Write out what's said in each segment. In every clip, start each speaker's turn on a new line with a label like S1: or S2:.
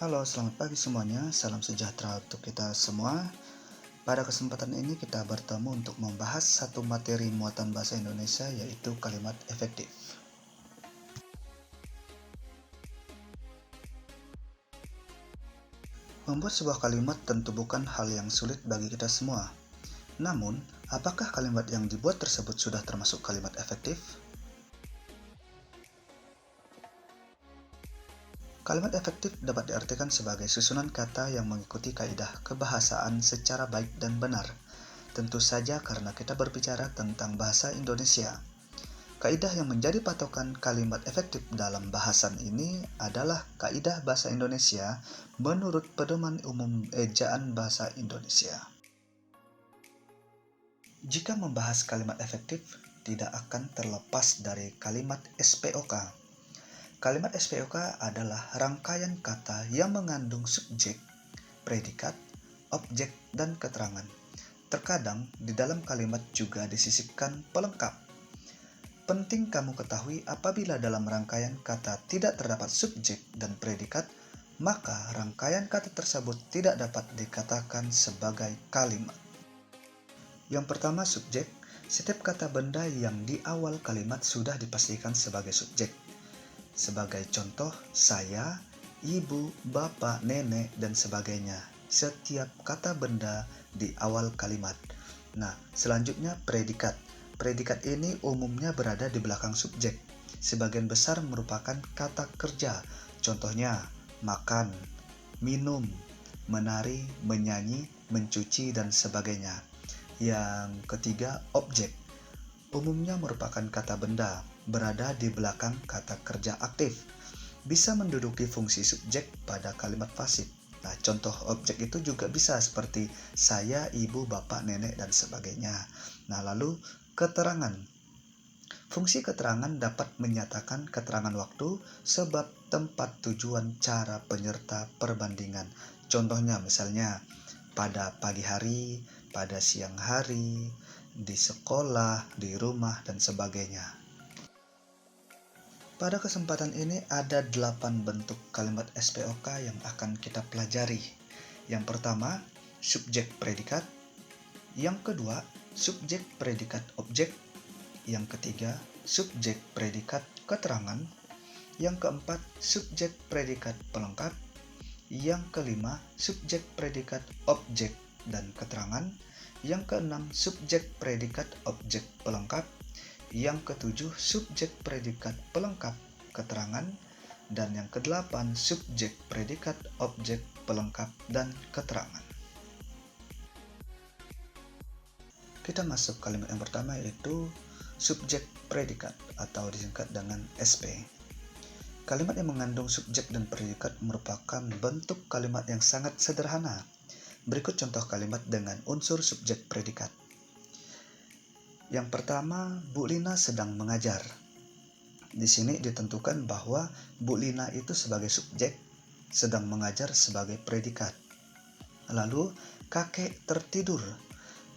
S1: Halo, selamat pagi semuanya. Salam sejahtera untuk kita semua. Pada kesempatan ini kita bertemu untuk membahas satu materi muatan bahasa Indonesia yaitu kalimat efektif. Membuat sebuah kalimat tentu bukan hal yang sulit bagi kita semua. Namun, apakah kalimat yang dibuat tersebut sudah termasuk kalimat efektif? Kalimat efektif dapat diartikan sebagai susunan kata yang mengikuti kaidah kebahasaan secara baik dan benar. Tentu saja karena kita berbicara tentang bahasa Indonesia. Kaidah yang menjadi patokan kalimat efektif dalam bahasan ini adalah kaidah bahasa Indonesia menurut Pedoman Umum Ejaan Bahasa Indonesia. Jika membahas kalimat efektif, tidak akan terlepas dari kalimat SPOK. Kalimat SPOK adalah rangkaian kata yang mengandung subjek, predikat, objek, dan keterangan. Terkadang di dalam kalimat juga disisipkan pelengkap. Penting kamu ketahui apabila dalam rangkaian kata tidak terdapat subjek dan predikat, maka rangkaian kata tersebut tidak dapat dikatakan sebagai kalimat. Yang pertama, subjek. Setiap kata benda yang di awal kalimat sudah dipastikan sebagai subjek. Sebagai contoh, saya, ibu, bapak, nenek, dan sebagainya. Setiap kata benda di awal kalimat. Nah, selanjutnya predikat. Predikat ini umumnya berada di belakang subjek. Sebagian besar merupakan kata kerja. Contohnya, makan, minum, menari, menyanyi, mencuci, dan sebagainya. Yang ketiga, objek. Umumnya merupakan kata benda, berada di belakang kata kerja aktif. Bisa menduduki fungsi subjek pada kalimat pasif. Nah, contoh objek itu juga bisa seperti saya, ibu, bapak, nenek, dan sebagainya. Nah, lalu keterangan. Fungsi keterangan dapat menyatakan keterangan waktu, sebab, tempat, tujuan, cara, penyerta, perbandingan. Contohnya misalnya, pada pagi hari, pada siang hari, di sekolah, di rumah, dan sebagainya. Pada kesempatan ini ada 8 bentuk kalimat SPOK yang akan kita pelajari. Yang pertama, subjek predikat. Yang kedua, subjek predikat objek. Yang ketiga, subjek predikat keterangan. Yang keempat, subjek predikat pelengkap. Yang kelima, subjek predikat objek dan keterangan. Yang keenam, subjek predikat objek pelengkap. Yang ketujuh, subjek predikat pelengkap keterangan. Dan yang kedelapan, subjek predikat objek pelengkap dan keterangan. Kita masuk kalimat yang pertama, yaitu subjek predikat atau disingkat dengan SP. Kalimat yang mengandung subjek dan predikat merupakan bentuk kalimat yang sangat sederhana. Berikut contoh kalimat dengan unsur subjek predikat. Yang pertama, Bu Lina sedang mengajar. Di sini ditentukan bahwa Bu Lina itu sebagai subjek, sedang mengajar sebagai predikat. Lalu, kakek tertidur.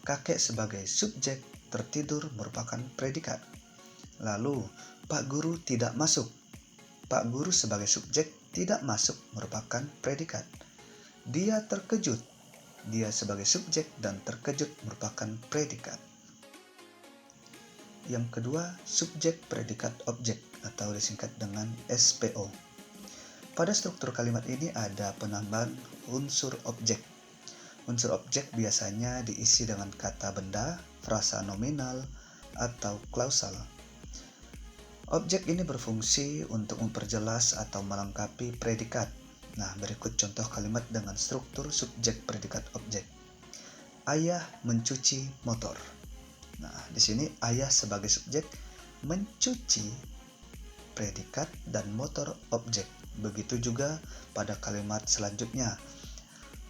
S1: Kakek sebagai subjek, tertidur merupakan predikat. Lalu, Pak Guru tidak masuk. Pak Guru sebagai subjek, tidak masuk merupakan predikat. Dia terkejut. Dia sebagai subjek dan terkejut merupakan predikat. Yang kedua, subjek predikat objek atau disingkat dengan SPO. Pada struktur kalimat ini ada penambahan unsur objek. Unsur objek biasanya diisi dengan kata benda, frasa nominal, atau klausal. Objek ini berfungsi untuk memperjelas atau melengkapi predikat. Nah, berikut contoh kalimat dengan struktur subjek predikat objek. Ayah mencuci motor. Nah, di sini ayah sebagai subjek, mencuci predikat, dan motor objek. Begitu juga pada kalimat selanjutnya.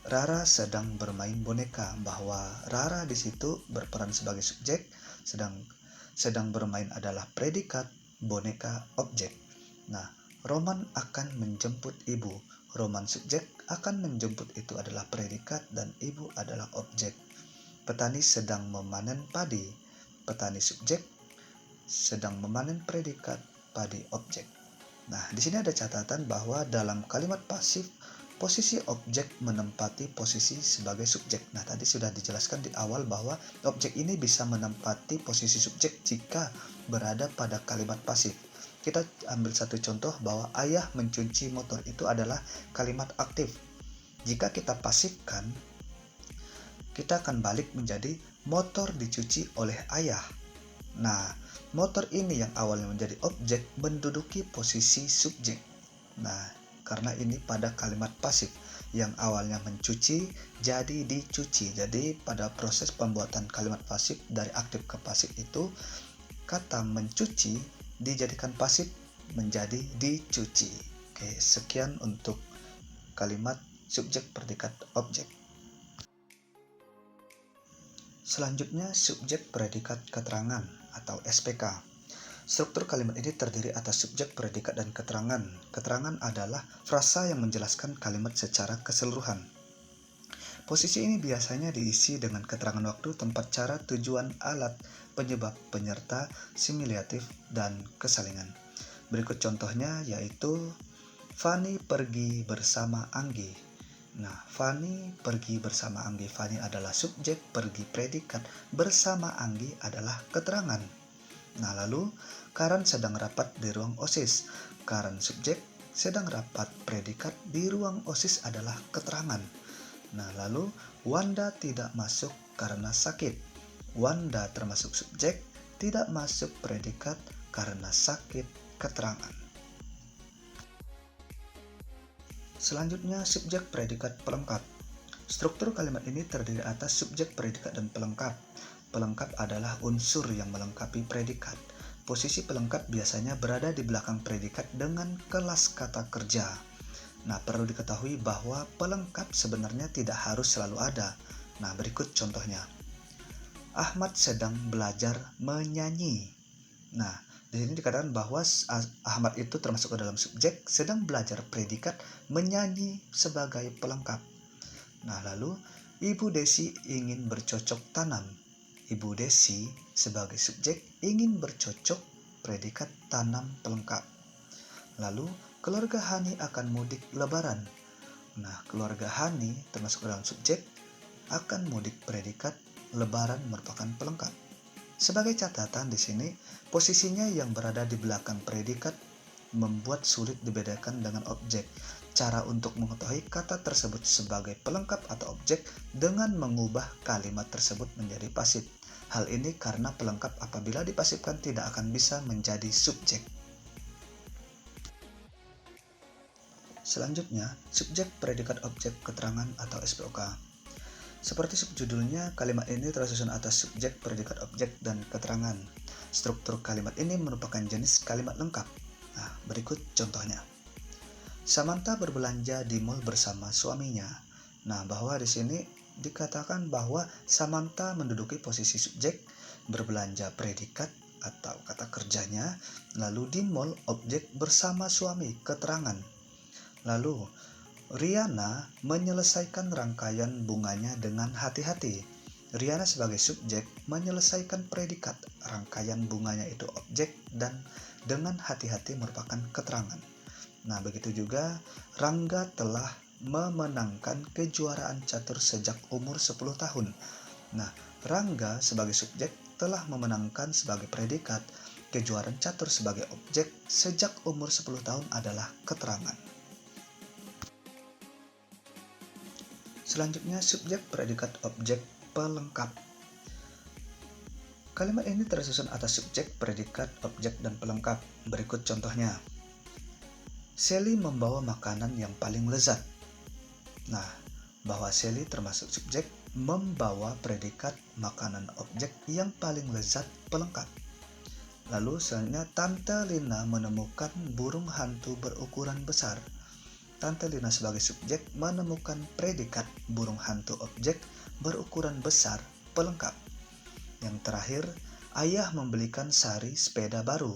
S1: Rara sedang bermain boneka, bahwa Rara di situ berperan sebagai subjek, sedang bermain adalah predikat, boneka objek. Nah, Roman akan menjemput ibu. Roman subjek, akan menjemput itu adalah predikat dan ibu adalah objek. Petani sedang memanen padi. Petani subjek, sedang memanen predikat, padi objek. Nah, di sini ada catatan bahwa dalam kalimat pasif Posisi objek menempati posisi sebagai subjek. Nah, tadi sudah dijelaskan di awal bahwa objek ini bisa menempati posisi subjek jika berada pada kalimat pasif. Kita ambil satu contoh bahwa ayah mencuci motor, itu adalah kalimat aktif. Jika kita pasifkan, kita akan balik menjadi motor dicuci oleh ayah. Nah, motor ini yang awalnya menjadi objek menduduki posisi subjek. Nah, karena ini pada kalimat pasif yang awalnya mencuci jadi dicuci. Jadi pada proses pembuatan kalimat pasif dari aktif ke pasif itu, kata mencuci dijadikan pasif menjadi dicuci. Oke, sekian untuk kalimat subjek predikat objek. Selanjutnya subjek predikat keterangan atau SPK. Struktur kalimat ini terdiri atas subjek, predikat, dan keterangan. Keterangan adalah frasa yang menjelaskan kalimat secara keseluruhan. Posisi ini biasanya diisi dengan keterangan waktu, tempat, cara, tujuan, alat, penyebab, penyerta, similiatif, dan kesalingan. Berikut contohnya yaitu Fani pergi bersama Anggi. Nah, Fani pergi bersama Anggi. Fani adalah subjek, pergi predikat, bersama Anggi adalah keterangan. Nah, lalu Karen sedang rapat di ruang OSIS. Karen subjek, sedang rapat predikat, di ruang OSIS adalah keterangan. Nah, lalu Wanda tidak masuk karena sakit. Wanda termasuk subjek, tidak masuk predikat karena sakit, keterangan. Selanjutnya subjek predikat pelengkap. Struktur kalimat ini terdiri atas subjek, predikat, dan pelengkap. Pelengkap adalah unsur yang melengkapi predikat. Posisi pelengkap biasanya berada di belakang predikat dengan kelas kata kerja. Nah, perlu diketahui bahwa pelengkap sebenarnya tidak harus selalu ada. Nah, berikut contohnya. Ahmad sedang belajar menyanyi. Nah, di sini dikatakan bahwa Ahmad itu termasuk ke dalam subjek, sedang belajar predikat, menyanyi sebagai pelengkap. Nah, lalu Ibu Desi ingin bercocok tanam. Ibu Desi sebagai subjek ingin bercocok, predikat, tanam, pelengkap. Lalu keluarga Hani akan mudik lebaran. Nah, keluarga Hani termasuk dalam subjek, akan mudik predikat, lebaran merupakan pelengkap. Sebagai catatan di sini, posisinya yang berada di belakang predikat membuat sulit dibedakan dengan objek. Cara untuk mengetahui kata tersebut sebagai pelengkap atau objek dengan mengubah kalimat tersebut menjadi pasif. Hal ini karena pelengkap apabila dipasifkan tidak akan bisa menjadi subjek. Selanjutnya, subjek, predikat, objek, keterangan atau SPOK. Seperti subjudulnya, kalimat ini tersusun atas subjek, predikat, objek, dan keterangan. Struktur kalimat ini merupakan jenis kalimat lengkap. Nah, berikut contohnya. Samantha berbelanja di mall bersama suaminya. Nah, bahwa di sini dikatakan bahwa Samantha menduduki posisi subjek, berbelanja predikat atau kata kerjanya, lalu di mall objek bersama suami, keterangan. Lalu Riana menyelesaikan rangkaian bunganya dengan hati-hati. Riana sebagai subjek menyelesaikan predikat, rangkaian bunganya itu objek, dan dengan hati-hati merupakan keterangan. Nah, begitu juga Rangga telah memenangkan kejuaraan catur sejak umur 10 tahun. Nah, Rangga sebagai subjek telah memenangkan sebagai predikat, kejuaraan catur sebagai objek sejak umur 10 tahun adalah keterangan. Selanjutnya subjek, predikat, objek, pelengkap. Kalimat ini tersusun atas subjek, predikat, objek, dan pelengkap. Berikut contohnya. Sally membawa makanan yang paling lezat. Nah, bahwa Sally termasuk subjek, membawa predikat, makanan, objek yang paling lezat, pelengkap. Lalu selanjutnya, Tante Lina menemukan burung hantu berukuran besar. Tante Lina sebagai subjek menemukan predikat, burung hantu, objek berukuran besar, pelengkap. Yang terakhir, ayah membelikan Sari sepeda baru.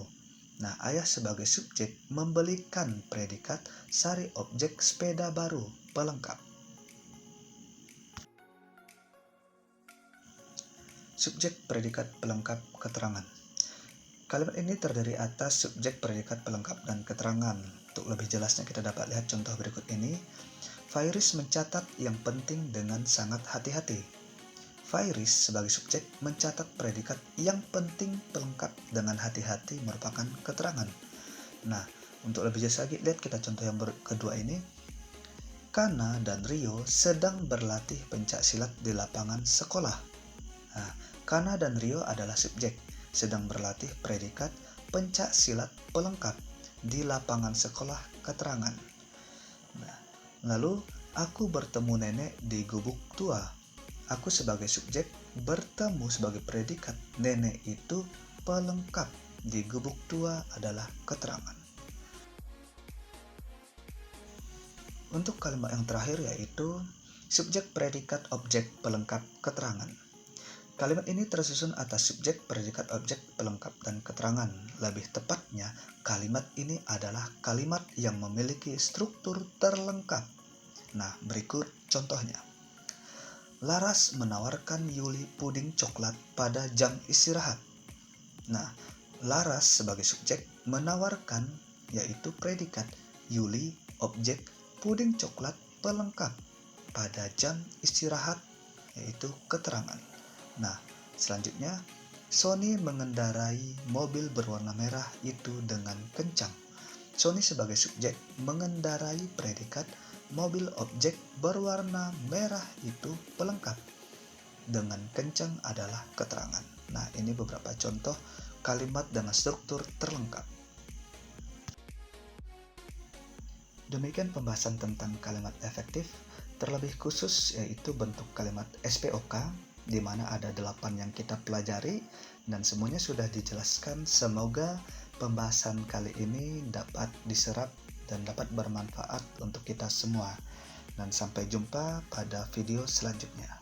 S1: Nah, ayah sebagai subjek membelikan predikat, Sari objek, sepeda baru, pelengkap. Subjek, predikat, pelengkap, keterangan. Kalimat ini terdiri atas subjek, predikat, pelengkap, dan keterangan. Untuk lebih jelasnya kita dapat lihat contoh berikut ini. Fairis mencatat yang penting dengan sangat hati-hati. Fairis sebagai subjek mencatat predikat yang penting pelengkap dengan hati-hati merupakan keterangan. Nah, untuk lebih jelas lagi, lihat kita contoh yang kedua ini. Kana dan Rio sedang berlatih pencak silat di lapangan sekolah. Nah, Kana dan Rio adalah subjek, sedang berlatih predikat pencak silat pelengkap di lapangan sekolah keterangan. Nah, lalu aku bertemu nenek di gubuk tua. Aku sebagai subjek bertemu sebagai predikat, nenek itu pelengkap, di gubuk tua adalah keterangan. Untuk kalimat yang terakhir yaitu subjek predikat objek pelengkap keterangan. Kalimat ini tersusun atas subjek predikat objek pelengkap dan keterangan. Lebih tepatnya, kalimat ini adalah kalimat yang memiliki struktur terlengkap. Nah, berikut contohnya. Laras menawarkan Yuli puding coklat pada jam istirahat. Nah, Laras sebagai subjek menawarkan yaitu predikat, Yuli objek, puding coklat pelengkap pada jam istirahat yaitu keterangan. Nah, selanjutnya Sony mengendarai mobil berwarna merah itu dengan kencang. Sony sebagai subjek mengendarai predikat, mobil objek berwarna merah itu pelengkap. Dengan kencang adalah keterangan. Nah, ini beberapa contoh kalimat dengan struktur terlengkap. Demikian pembahasan tentang kalimat efektif, terlebih khusus yaitu bentuk kalimat SPOK, di mana ada 8 yang kita pelajari dan semuanya sudah dijelaskan. Semoga pembahasan kali ini dapat diserap dan dapat bermanfaat untuk kita semua. Dan sampai jumpa pada video selanjutnya.